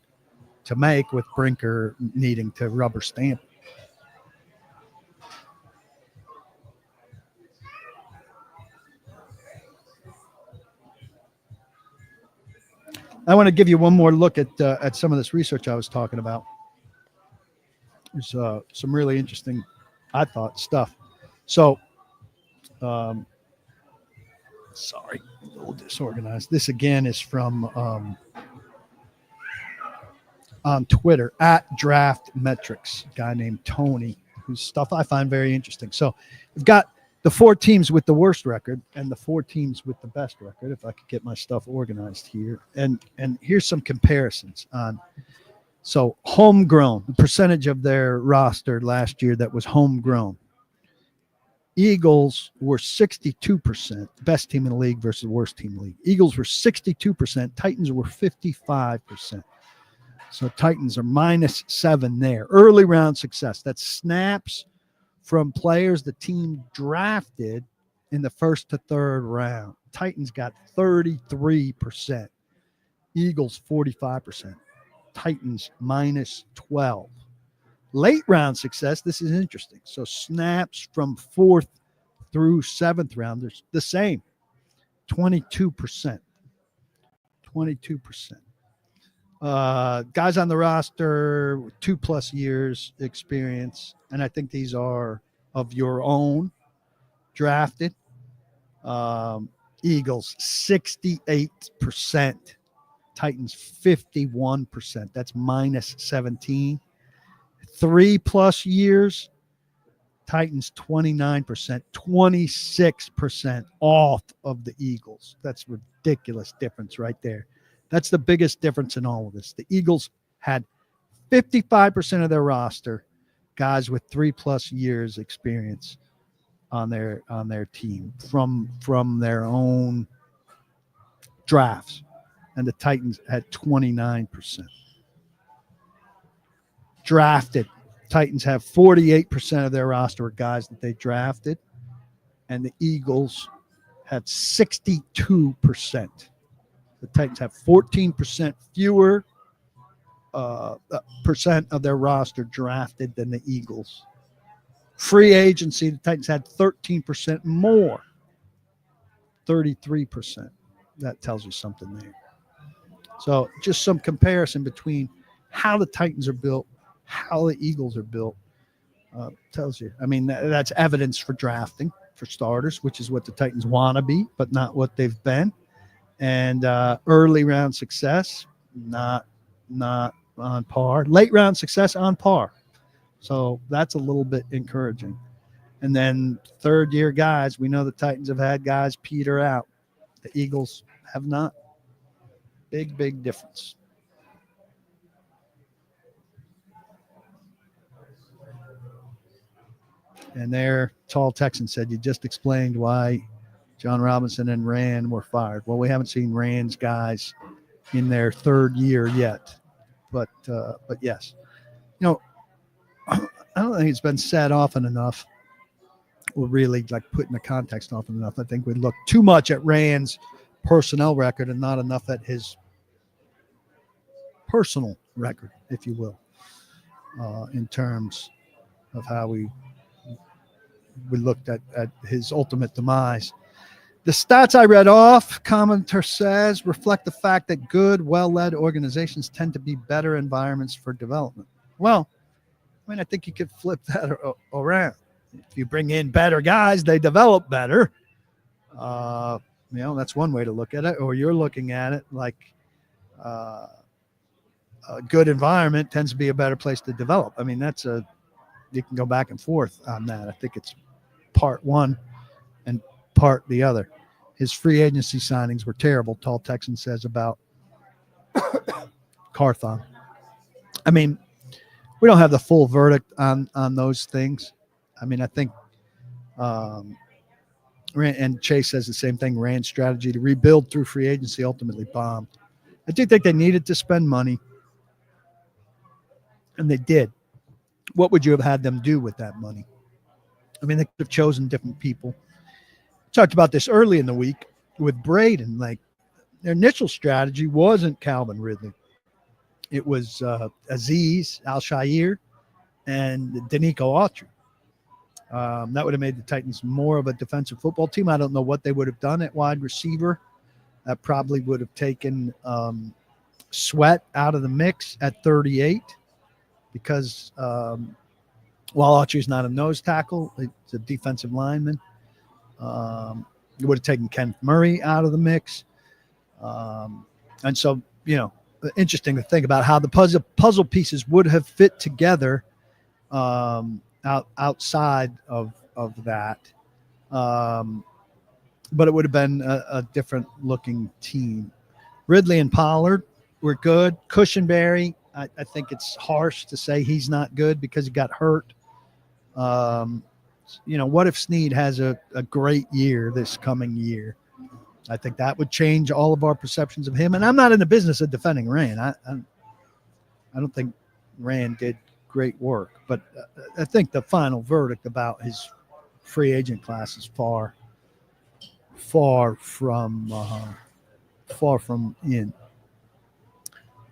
to make, with Brinker needing to rubber stamp. I want to give you one more look at some of this research I was talking about. There's some really interesting, I thought, stuff. So, sorry, a little disorganized. This again is from on Twitter at Draft Metrics, a guy named Tony, whose stuff I find very interesting. So we've got the 4 teams with the worst record and the 4 teams with the best record, if I could get my stuff organized here. And here's some comparisons on. So homegrown, the percentage of their roster last year that was homegrown. Eagles were 62%, best team in the league versus worst team in the league. Eagles were 62%, Titans were 55%. So Titans are -7 there. Early round success. That's snaps from players the team drafted in the first to third round. Titans got 33%. Eagles 45%. Titans -12. Late round success, this is interesting. So snaps from 4th through 7th round, there's the same, 22%. 22%. Guys on the roster with 2+ years experience, and I think these are of your own drafted. Eagles 68%, Titans 51%. That's minus 17. 3+ years, Titans 29%, 26% off of the Eagles. That's ridiculous difference right there. That's the biggest difference in all of this. The Eagles had 55% of their roster guys with 3+ years experience on their team from their own drafts, and the Titans had 29%. Drafted, Titans have 48% of their roster are guys that they drafted, and the Eagles have 62%. The Titans have 14% fewer percent of their roster drafted than the Eagles. Free agency, the Titans had 13% more, 33%. That tells you something there. So just some comparison between how the Titans are built, how the Eagles are built, tells you. I mean, that's evidence for drafting, for starters, which is what the Titans want to be, but not what they've been. And early round success, not on par. Late round success, on par. So that's a little bit encouraging. And then third-year guys, we know the Titans have had guys peter out. The Eagles have not. Big difference. And there, Tall Texan said, you just explained why John Robinson and Rand were fired. Well, we haven't seen Rand's guys in their third year yet. But yes. You know, I don't think it's been said often enough, or really like put in the context often enough. I think we look too much at Rand's personnel record and not enough at his personal record, if you will, in terms of how we looked at his ultimate demise. The stats I read off, commenter says, reflect the fact that good, well-led organizations tend to be better environments for development. Well, I mean, I think you could flip that around. If you bring in better guys, they develop better. That's one way to look at it. Or you're looking at it like a good environment tends to be a better place to develop. I mean, you can go back and forth on that. I think it's part one and part the other. His free agency signings were terrible, Tall Texan says about Carthon. I mean, we don't have the full verdict on those things. I mean, I think and Chase says the same thing. Rand's strategy to rebuild through free agency ultimately bombed. I do think they needed to spend money, and they did. What would you have had them do with that money? I mean, they could have chosen different people. Talked about this early in the week with Braden. Like, their initial strategy wasn't Calvin Ridley. It was Azeez Al-Shaair and Danico Autry. That would have made the Titans more of a defensive football team. I don't know what they would have done at wide receiver. That probably would have taken Sweat out of the mix at 38 because while Autry's not a nose tackle, it's a defensive lineman. It would have taken Kenneth Murray out of the mix. And so, interesting to think about how the puzzle pieces would have fit together outside of that. But it would have been a different looking team. Ridley and Pollard were good. Cushenberry, I think it's harsh to say he's not good because he got hurt. What if Snead has a great year this coming year? I think that would change all of our perceptions of him. And I'm not in the business of defending Rand. I don't think Rand did great work. But I think the final verdict about his free agent class is far from in.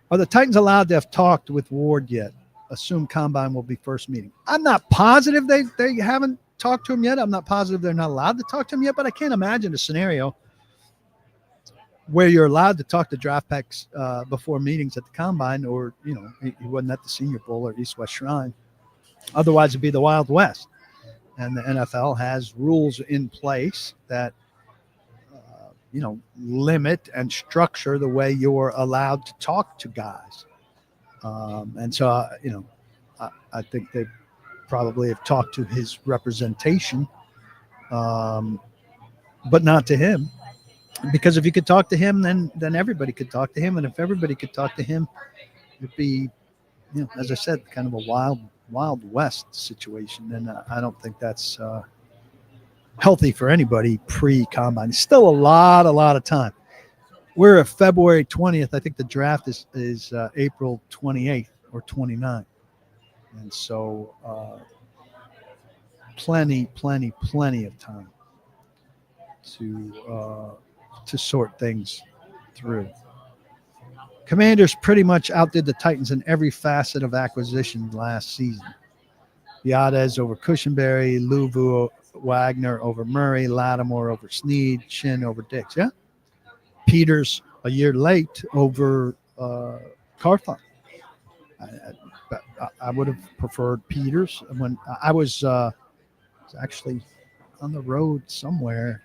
Are the Titans allowed to have talked with Ward yet? Assume Combine will be first meeting. I'm not positive they haven't talked to him yet. I'm not positive they're not allowed to talk to him yet, but I can't imagine a scenario where you're allowed to talk to draft picks before meetings at the Combine, or, he wasn't at the Senior Bowl or East-West Shrine. Otherwise, it'd be the Wild West. and the NFL has rules in place that limit and structure the way you're allowed to talk to guys. And so, I think they probably have talked to his representation, but not to him. Because if you could talk to him, then everybody could talk to him. And if everybody could talk to him, it'd be, as I said, kind of a wild west situation. And I don't think that's healthy for anybody pre-combine. Still a lot of time. We're at February 20th. I think the draft is April 28th or 29th. And so plenty of time to sort things through. Commanders pretty much outdid the Titans in every facet of acquisition last season. Biadasz over Cushenberry, Louvu Wagner over Murray, Lattimore over Snead, Shin over Dix. Yeah. Peters a year late over Carthon. I would have preferred Peters. When I was actually on the road somewhere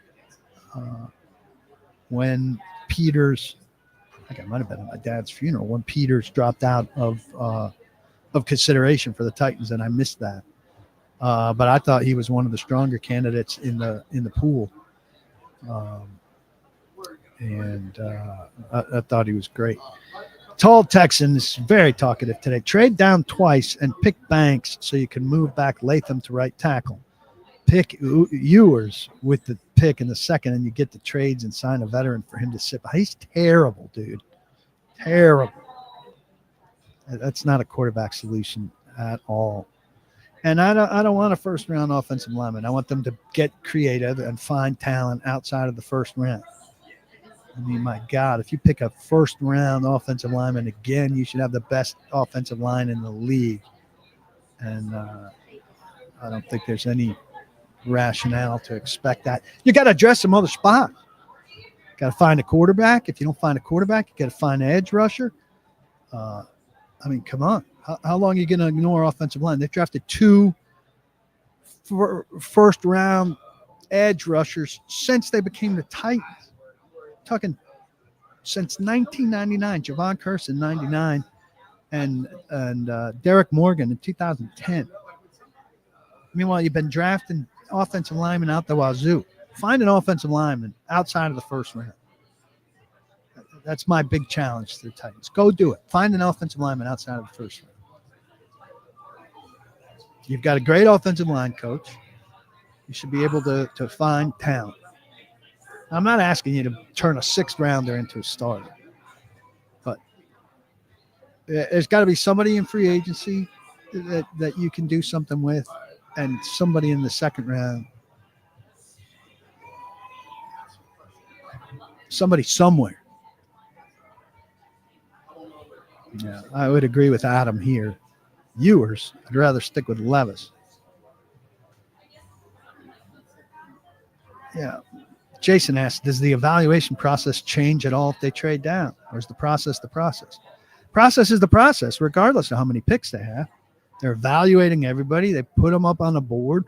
when Peters, I think I might have been at my dad's funeral, when Peters dropped out of consideration for the Titans, and I missed that. But I thought he was one of the stronger candidates in the pool. And I thought he was great. Tall Texan is very talkative today. Trade down twice and pick Banks so you can move back Latham to right tackle. Pick Ewers with the pick in the second, and you get the trades and sign a veteran for him to sit by. He's terrible, dude. Terrible. That's not a quarterback solution at all. And I don't want a first-round offensive lineman. I want them to get creative and find talent outside of the first round. I mean, my God, if you pick a first-round offensive lineman again, you should have the best offensive line in the league. And I don't think there's any rationale to expect that. You got to address some other spots. Got to find a quarterback. If you don't find a quarterback, you got to find an edge rusher. I mean, come on. How long are you going to ignore offensive line? They've drafted 2 first-round edge rushers since they became the Titans. Talking since 1999, Javon Curse in 99 and Derek Morgan in 2010. Meanwhile, you've been drafting offensive linemen out the wazoo. Find an offensive lineman outside of the first round. That's my big challenge to the Titans. Go do it. Find an offensive lineman outside of the first round. You've got a great offensive line coach. You should be able to find talent. I'm not asking you to turn a 6th rounder into a starter, but there's got to be somebody in free agency that you can do something with, and somebody in the 2nd round, somebody somewhere. Yeah, I would agree with Adam here. Ewers, I'd rather stick with Levis. Yeah. Jason asked, does the evaluation process change at all if they trade down? Or is the process the process? Process is the process, regardless of how many picks they have. They're evaluating everybody. They put them up on a board,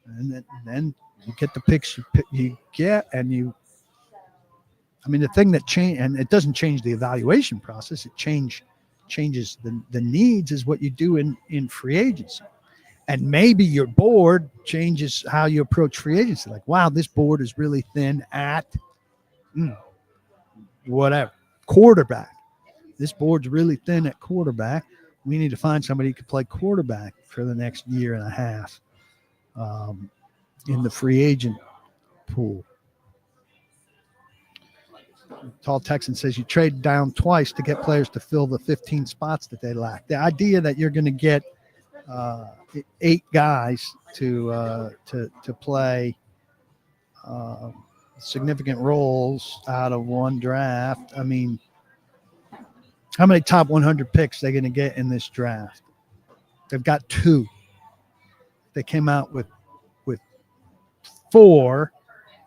and then you get the picks you get, and you – I mean, the thing that change, and it doesn't change the evaluation process. It changes the needs is what you do in free agency. And maybe your board changes how you approach free agency. Like, wow, this board is really thin at whatever, quarterback. This board's really thin at quarterback. We need to find somebody who can play quarterback for the next year and a half in the free agent pool. Tall Texan says you trade down twice to get players to fill the 15 spots that they lack. The idea that you're going to get 8 guys to play significant roles out of one draft. I mean, how many top 100 picks are they going to get in this draft? They've got 2. They came out with 4.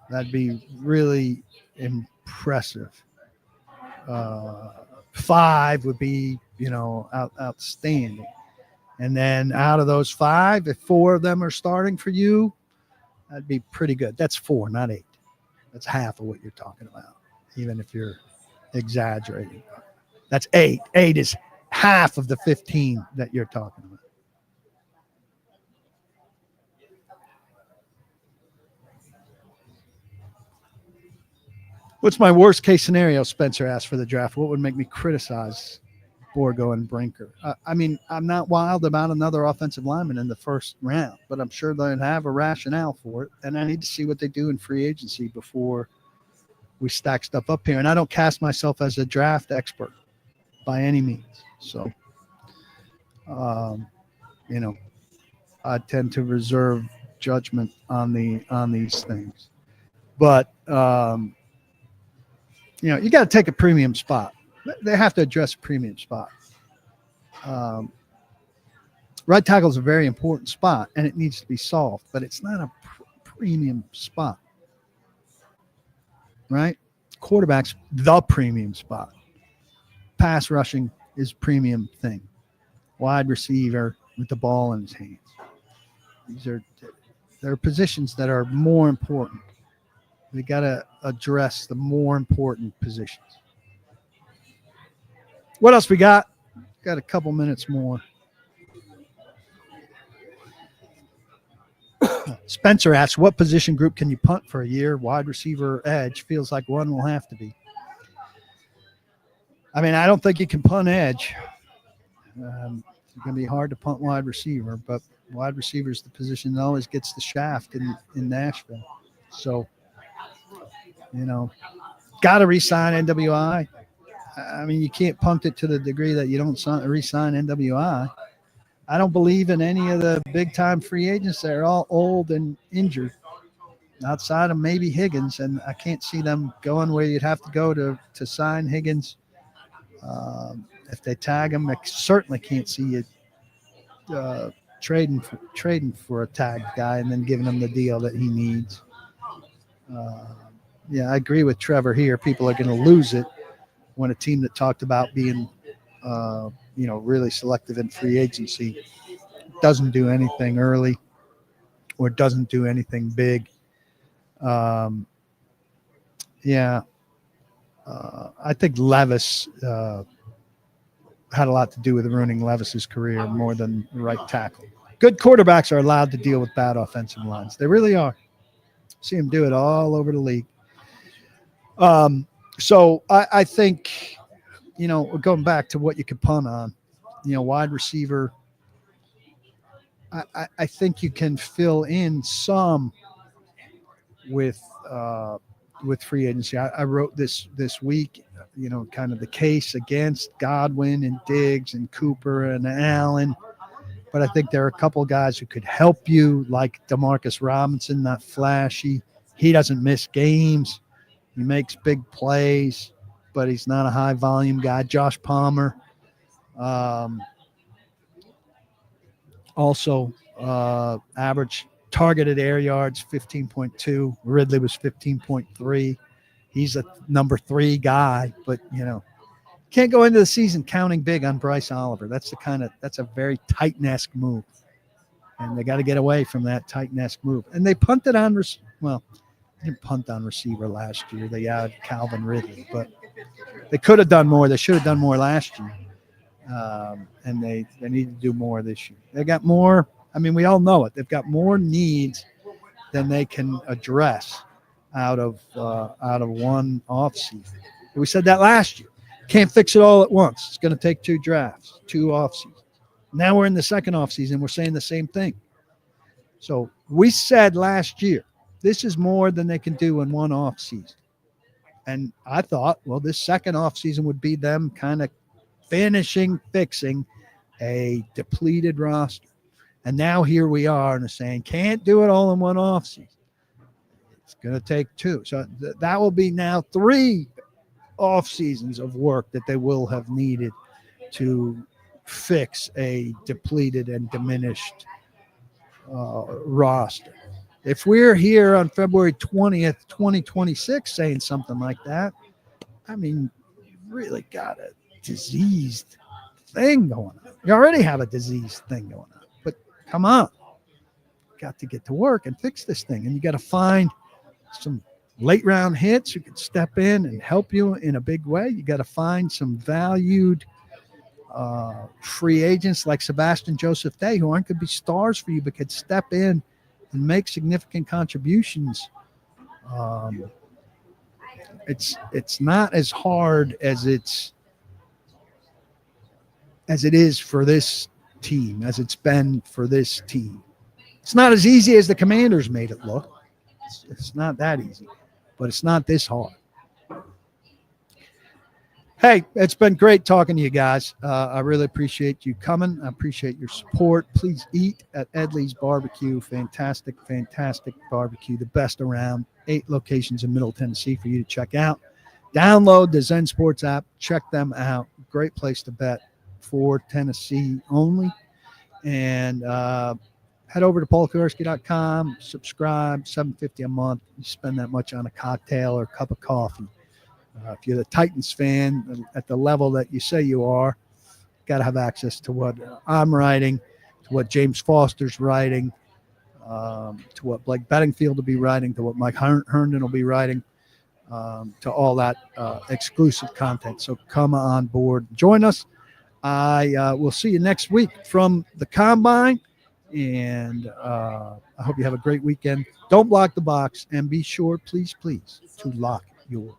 That'd be really impressive. 5 would be, outstanding. And then out of those 5, if 4 of them are starting for you, that'd be pretty good. That's 4, not 8. That's half of what you're talking about, even if you're exaggerating. That's 8. 8 is half of the 15 that you're talking about. What's my worst case scenario? Spencer asked for the draft. What would make me criticize Borgo and Brinker? I mean, I'm not wild about another offensive lineman in the first round, but I'm sure they'd have a rationale for it. And I need to see what they do in free agency before we stack stuff up here. And I don't cast myself as a draft expert by any means. So, I tend to reserve judgment on these things. But, you got to take a premium spot. They have to address a premium spot. Right tackle is a very important spot, and it needs to be solved, but it's not a premium spot. Right? Quarterback's the premium spot. Pass rushing is premium thing. Wide receiver with the ball in his hands. There are positions that are more important. We got to address the more important positions. What else we got? Got a couple minutes more. Spencer asks, what position group can you punt for a year? Wide receiver or edge? Feels like one will have to be. I mean, I don't think you can punt edge. It's going to be hard to punt wide receiver, but wide receiver is the position that always gets the shaft in Nashville. So, got to re-sign NWI. I mean, you can't punt it to the degree that you don't re-sign NWI. I don't believe in any of the big-time free agents. They're all old and injured, outside of maybe Higgins, and I can't see them going where you'd have to go to sign Higgins. If they tag him, I certainly can't see you trading for a tagged guy and then giving him the deal that he needs. I agree with Trevor here. People are going to lose it when a team that talked about being really selective in free agency doesn't do anything early or doesn't do anything big. I think Levis had a lot to do with ruining Levis's career more than right tackle. Good quarterbacks are allowed to deal with bad offensive lines. They really are. See them do it all over the league. So I think, going back to what you could punt on, wide receiver, I think you can fill in some with free agency. I wrote this week, kind of the case against Godwin and Diggs and Cooper and Allen. But I think there are a couple guys who could help you, like Demarcus Robinson, not flashy. He doesn't miss games. He makes big plays, but he's not a high-volume guy. Josh Palmer. Also, average targeted air yards, 15.2. Ridley was 15.3. He's a number 3 guy, but, can't go into the season counting big on Bryce Oliver. That's a very Titan-esque move. And they got to get away from that Titan-esque move. And they punted on, they didn't punt on receiver last year. They had Calvin Ridley, but they could have done more. They should have done more last year. And they need to do more this year. They got more. I mean, we all know it. They've got more needs than they can address out of one offseason. We said that last year. Can't fix it all at once. It's going to take 2 drafts, 2 offseasons. Now we're in the second offseason. We're saying the same thing. So we said last year, this is more than they can do in one offseason. And I thought, well, this second offseason would be them kind of fixing a depleted roster. And now here we are and saying, can't do it all in one offseason. It's going to take 2. So that will be now 3 off seasons of work that they will have needed to fix a depleted and diminished roster. If we're here on February 20th, 2026, saying something like that, I mean, you really got a diseased thing going on. You already have a disease thing going on. But come on. Got to get to work and fix this thing. And you got to find some late round hits who could step in and help you in a big way. You got to find some valued free agents like Sebastian Joseph Day, who aren't going to be stars for you, but could step in and make significant contributions. It's not as hard as it is for this team, as it's been for this team. It's not as easy as the Commanders made it look. It's not that easy, but it's not this hard. Hey, it's been great talking to you guys. I really appreciate you coming. I appreciate your support. Please eat at EDLEY'S BBQ. Fantastic, fantastic barbecue. The best around. 8 locations in Middle Tennessee for you to check out. Download the Zen Sports app. Check them out. Great place to bet for Tennessee only. And head over to paulkuharsky.com. Subscribe. $7.50 a month. You spend that much on a cocktail or a cup of coffee. If you're the Titans fan at the level that you say you are, got to have access to what I'm writing, to what James Foster's writing, to what Blake Bedingfield will be writing, to what Mike Herndon will be writing, to all that exclusive content. So come on board. Join us. I will see you next week from the Combine, and I hope you have a great weekend. Don't block the box, and be sure, please, to lock your